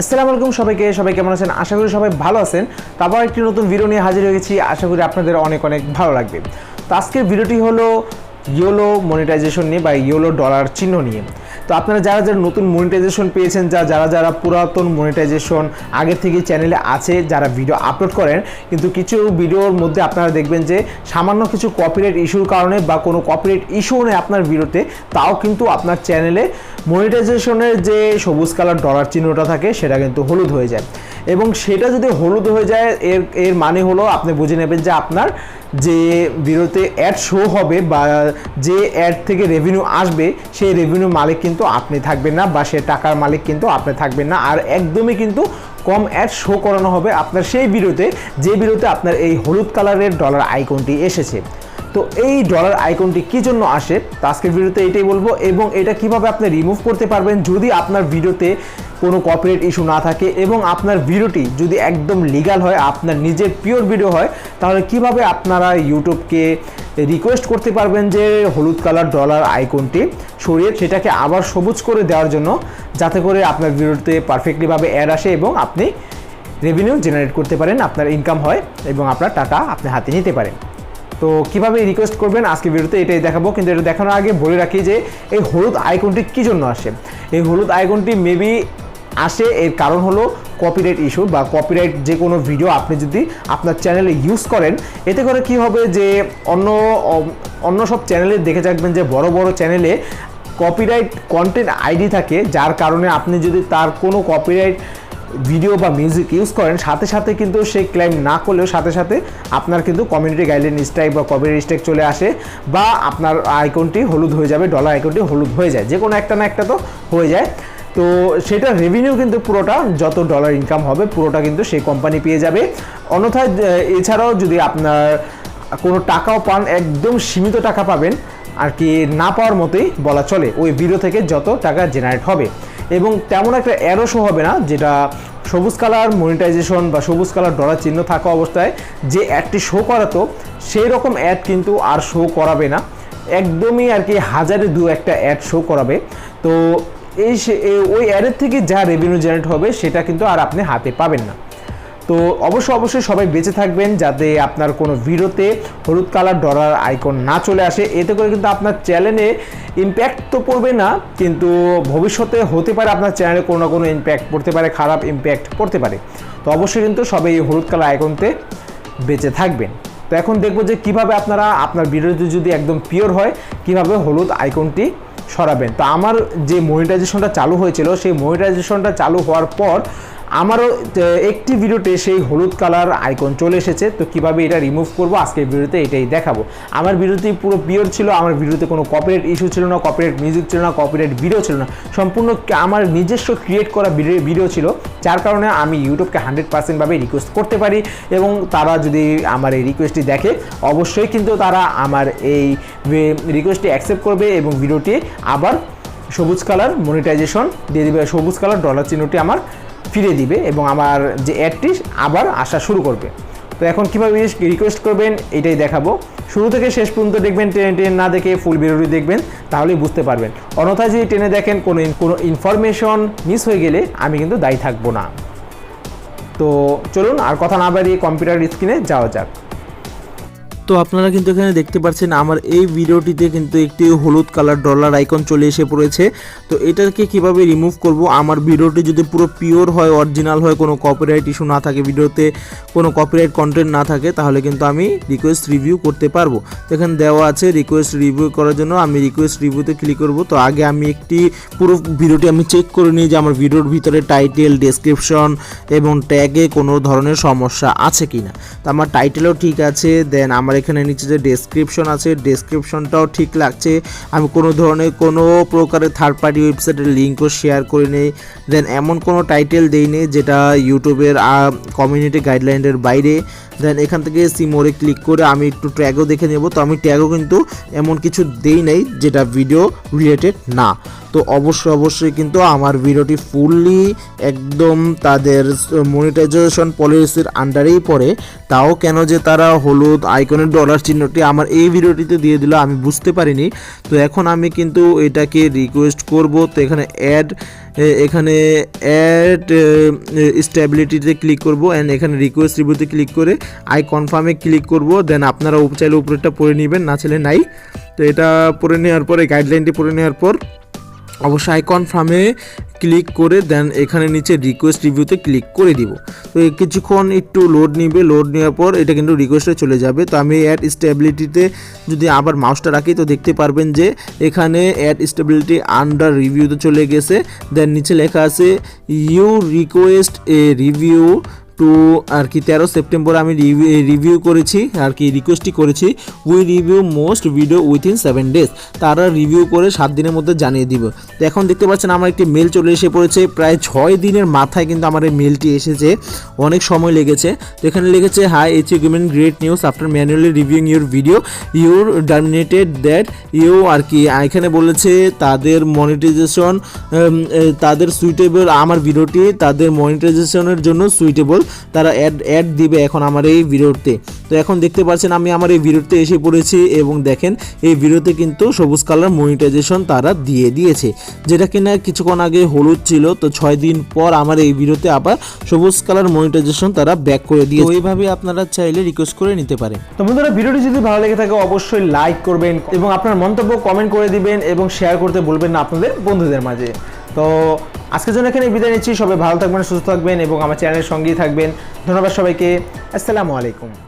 আসসালামু আলাইকুম সবাই কেমন আছেন? আশা করি সবাই ভালো আছেন। তারপর একটি নতুন ভিডিও নিয়ে হাজির হয়ে গেছি। আশা করি আপনাদের অনেক ভালো লাগবে। তো আজকের ভিডিওটি হলো ইয়োলো মনিটাইজেশন নিয়ে বা ইয়োলো ডলার চিহ্ন নিয়ে। তো আপনারা যারা নতুন মনিটাইজেশন পেয়েছেন, যারা পুরাতন মনিটাইজেশন আগে থেকে চ্যানেলে আছে, যারা ভিডিও আপলোড করেন, কিন্তু কিছু ভিডিওর মধ্যে আপনারা দেখবেন যে সামান্য কিছু কপিরাইট ইস্যুর কারণে বা কোনো কপিরাইট ইস্যু নেই আপনার ভিডিওতে, তাও কিন্তু আপনার চ্যানেলে মনিটাইজেশনের যে সবুজ কালার ডলার চিহ্নটা থাকে সেটা কিন্তু হলুদ হয়ে যায়। এবং সেটা যদি হলুদ হয়ে যায় এর মানে হলো আপনি বুঝে নেবেন যে আপনার যে ভিডিওতে অ্যাড শো হবে বা যে অ্যাড থেকে রেভিনিউ আসবে সেই রেভিনিউ মালিক কিন্তু আপনি থাকবেন না, বা সে টাকার মালিক কিন্তু আপনি থাকবেন না। আর একদমই কিন্তু কম অ্যাড শো করানো হবে আপনার সেই ভিডিওতে, যে ভিডিওতে আপনার এই হলুদ কালারের ডলার আইকনটি এসেছে। তো এই ডলার আইকনটি কী জন্য আসে তো আজকের ভিডিওতে এটাই বলবো, এবং এটা কিভাবে আপনি রিমুভ করতে পারবেন যদি আপনার ভিডিওতে কোনো কপিরাইট ইস্যু না থাকে এবং আপনার ভিডিওটি যদি একদম লিগ্যাল হয়, আপনার নিজের পিওর ভিডিও হয়, তাহলে কিভাবে আপনারা ইউটিউবকে রিকোয়েস্ট করতে পারবেন যে হলুদ কালার ডলার আইকনটি সরিয়ে সেটাকে আবার সবুজ করে দেওয়ার জন্য, যাতে করে আপনার ভিডিওতে পারফেক্টলিভাবে অ্যাড আসে এবং আপনি রেভিনিউ জেনারেট করতে পারেন, আপনার ইনকাম হয় এবং আপনার টাকা আপনি হাতে নিতে পারেন। তো কীভাবে রিকোয়েস্ট করবেন আজকে ভিডিওতে এটাই দেখাবো। কিন্তু এটা দেখানোর আগে বলে রাখি যে এই হলুদ আইকনটি কী জন্য আসে। এই হলুদ আইকনটি মেবি আসে এর কারণ হলো কপিরাইট ইস্যু বা কপিরাইট যে কোনো ভিডিও আপনি যদি আপনার চ্যানেলে ইউজ করেন, এতে করে কি হবে যে অন্য সব চ্যানেলে দেখে থাকবেন যে বড় বড় চ্যানেলে কপিরাইট কন্টেন্ট আইডি থাকে, যার কারণে আপনি যদি তার কোনো কপিরাইট ভিডিও বা মিউজিক ইউজ করেন, সাথে সাথে কিন্তু সেই ক্লেম না করলেও সাথে সাথে আপনার কিন্তু কমিউনিটি গাইডলাইন স্ট্রাইক বা কপিরাইট স্ট্রাইক চলে আসে, বা আপনার আইকনটি হলুদ হয়ে যাবে, ডলার আইকনটি হলুদ হয়ে যায়, যে কোনো একটা না একটা তো হয়ে যায়। তো সেটা রেভিনিউ কিন্তু পুরোটা যত ডলার ইনকাম হবে পুরোটা কিন্তু সেই কোম্পানি পেয়ে যাবে। অন্যথায় এছাড়াও যদি আপনার কোনো টাকাও পান, একদম সীমিত টাকা পাবেন আর কি, না পাওয়ার মতোই বলা চলে ওই ভিডিও থেকে যত টাকা জেনারেট হবে। এবং তেমন একটা অ্যাডও শো হবে না, যেটা সবুজ কালার মনিটাইজেশন বা সবুজ কালার ডলার চিহ্ন থাকা অবস্থায় যে অ্যাডটি শো করাতো সেই রকম অ্যাড কিন্তু আর শো করাবে না, একদমই আর কি হাজারে দু একটা অ্যাড শো করাবে। তো ওই অ্যাডের থেকে যা রেভিনিউ জেনারেট হবে সেটা কিন্তু আর আপনি হাতে পাবেন না। তো অবশ্যই সবাই বেঁচে থাকবেন যাতে আপনার কোনো ভিডিওতে হলুদ কালার ডলার আইকন না চলে আসে। এতে করে কিন্তু আপনার চ্যানেলে ইম্প্যাক্ট তো পড়বে না, কিন্তু ভবিষ্যতে হতে পারে আপনার চ্যানেলে কোনো না কোনো ইম্প্যাক্ট পড়তে পারে, খারাপ ইম্প্যাক্ট পড়তে পারে। তো অবশ্যই কিন্তু সবাই এই হলুদ কালার আইকনতে বেঁচে থাকবেন। তো এখন দেখবো যে কিভাবে আপনারা আপনার ভিডিওটি যদি একদম পিওর হয় কিভাবে হলুদ আইকনটি সরাবেন। তো আমার যে মনিটাইজেশনটা চালু হয়েছিল সেই মনিটাইজেশনটা চালু হওয়ার পর আমারও একটি ভিডিওতে সেই হলুদ কালার আইকন চলে এসেছে। তো কিভাবে এটা রিমুভ করব আজকের ভিডিওতে এটাই দেখাবো। আমার ভিডিওটি পুরো পিওর ছিল, আমার ভিডিওতে কোনো কপিরাইট ইস্যু ছিল না, কপিরাইট মিউজিক ছিল না, কপিরাইট ভিডিও ছিল না, সম্পূর্ণ আমার নিজস্ব ক্রিয়েট করা ভিডিও ছিল, যার কারণে আমি ইউটিউবকে 100% ভাবে রিকোয়েস্ট করতে পারি। এবং তারা যদি আমার এই রিকোয়েস্টটি দেখে অবশ্যই কিন্তু তারা আমার এই রিকোয়েস্টটি অ্যাকসেপ্ট করবে এবং ভিডিওটি আবার সবুজ কালার মনিটাইজেশন দিয়ে দেবে, সবুজ কালার ডলার চিহ্নটি আমার ফিরে দিবে এবং আমার যে অ্যাডটি আবার আসা শুরু করবে। তো এখন কীভাবে রিকোয়েস্ট করবেন এটাই দেখাবো। শুরু থেকে শেষ পর্যন্ত দেখবেন, টেনে না দেখে ফুল ভিডিওটি দেখবেন, তাহলেই বুঝতে পারবেন। অন্যথায় যদি টেনে দেখেন কোনো ইনফরমেশন মিস হয়ে গেলে আমি কিন্তু দায়ী থাকবো না। তো চলুন আর কথা না বাড়িয়ে কম্পিউটার স্ক্রিনে যাওয়া যাক। তো আপনারা কিন্তু এখানে দেখতে পাচ্ছেন আমার এই ভিডিওটিতে কিন্তু একটি হলুদ কালার ডলার আইকন চলে এসে পড়েছে। তো এটাকে কিভাবে রিমুভ করব, আমার ভিডিওটি যদি পুরো পিওর হয়, অরিজিনাল হয়, কোনো কপিরাইট ইস্যু না থাকে, ভিডিওতে কোনো কপিরাইট কন্টেন্ট না থাকে, তাহলে কিন্তু আমি রিকোয়েস্ট রিভিউ করতে পারবো। তো এখানে দেওয়া আছে রিকোয়েস্ট রিভিউ করার জন্য, আমি রিকোয়েস্ট রিভিউতে ক্লিক করব। তো আগে আমি একটি পুরো ভিডিওটি আমি চেক করে নিই যে আমার ভিডিওর ভিতরে টাইটেল, ডেসক্রিপশন এবং ট্যাগে কোনো ধরনের সমস্যা আছে কিনা। তো আমার টাইটেলও ঠিক আছে, দেন আমার এখানে নিচে যে ডেসক্রিপশন আছে ডেসক্রিপশনটাও ঠিক লাগছে, আমি কোনো ধরনের কোনো প্রকারের থার্ড পার্টি ওয়েবসাইটের লিঙ্কও শেয়ার করে নেই, দেন এমন কোনো টাইটেল দেইনি যেটা ইউটিউবের কমিউনিটি গাইডলাইনের বাইরে। দেন এখান থেকে সিমোরে ক্লিক করে আমি একটু ট্যাগও দেখে নেব। তো আমি ট্যাগও কিন্তু এমন কিছু দেই নাই যেটা ভিডিও রিলেটেড না। তো অবশ্যই কিন্তু আমার ভিডিওটি ফুললি একদম তাদের মনিটাইজেশন পলিসির আন্ডারেই পড়ে, তাও কেন যে তারা হলুদ আইকনের ডলার চিহ্নটি আমার এই ভিডিওটিতে দিয়ে দিল আমি বুঝতে পারিনি। তো এখন আমি কিন্তু এটাকে রিকোয়েস্ট করব। তো এখানে অ্যাড এখানে অ্যাড স্টেবিলিটিতে ক্লিক করব অ্যান্ড এখানে রিকোয়েস্ট রিভিউতে ক্লিক করে আই কনফার্মে ক্লিক করব। দেন আপনারা চাইলে উপরেরটা পড়ে নেবেন, না চাইলে নাই। তো এটা পড়ে নেওয়ার পর, এই গাইডলাইনটি পড়ে নেওয়ার পর অবশ্যই আই কনফার্মে ক্লিক করে দেন এখানে নিচে রিকোয়েস্ট রিভিউতে ক্লিক করে দিব। তো কিছুক্ষণ একটু লোড নিবে, লোড নেওয়ার পর এটা কিন্তু রিকোয়েস্টে চলে যাবে। তো আমি অ্যাড স্টেবিলিটিতে যদি আবার মাউসটা রাখি তো দেখতে পারবেন যে এখানে অ্যাড স্টেবিলিটি আন্ডার রিভিউতে চলে গেছে। দেন নিচে লেখা আছে you request a review to আর কি 13 সেপ্টেম্বর আমি রিভিউ করেছি আর কি, রিকোয়েস্টই করেছি। We review most video within 7 days, তারা রিভিউ করে 7 দিনের মধ্যে জানিয়ে দিব। তো এখন দেখতে পাচ্ছেন আমার একটি মেল চলে এসে পড়েছে, প্রায় 6 দিনের মাথায় কিন্তু আমার এই মেলটি এসেছে, অনেক সময় লেগেছে। তো এখানে লিখেছে hi it's given great news after manually reviewing your video your terminated that you are কি, এখানে বলেছে তাদের মনিটাইজেশন তাদের সুইটেবল, আমার ভিডিওটি তাদের মনিটাইজেশনের জন্য সুইটেবল, তারা অ্যাড দিবে এখন আমার এই ভিডিওতে। তো এখন দেখতে পাচ্ছেন আমি আমার এই ভিডিওতে এসে পড়েছি এবং দেখেন এই ভিডিওতে কিন্তু সবুজ কালার মনিটাইজেশন তারা দিয়ে দিয়েছে, যেটা কিনা কিছুক্ষণ আগে হলুদ ছিল। তো 6 দিন পর আমার এই ভিডিওতে আবার সবুজ কালার মনিটাইজেশন তারা ব্যাক করে দিয়েছে। এইভাবে আপনারা চাইলে রিকোয়েস্ট করে নিতে পারেন। তো বন্ধুরা, ভিডিওটি যদি ভালো লেগে থাকে অবশ্যই লাইক করবেন এবং আপনার মন্তব্য কমেন্ট করে দিবেন এবং শেয়ার করতে ভুলবেন না আপনাদের বন্ধুদের মাঝে। তো আজকের জন্য এখানে বিদায় নিচ্ছি, সবাই ভালো থাকবেন, সুস্থ থাকবেন এবং আমার চ্যানেলের সঙ্গেই থাকবেন। ধন্যবাদ সবাইকে, আসসালামু আলাইকুম।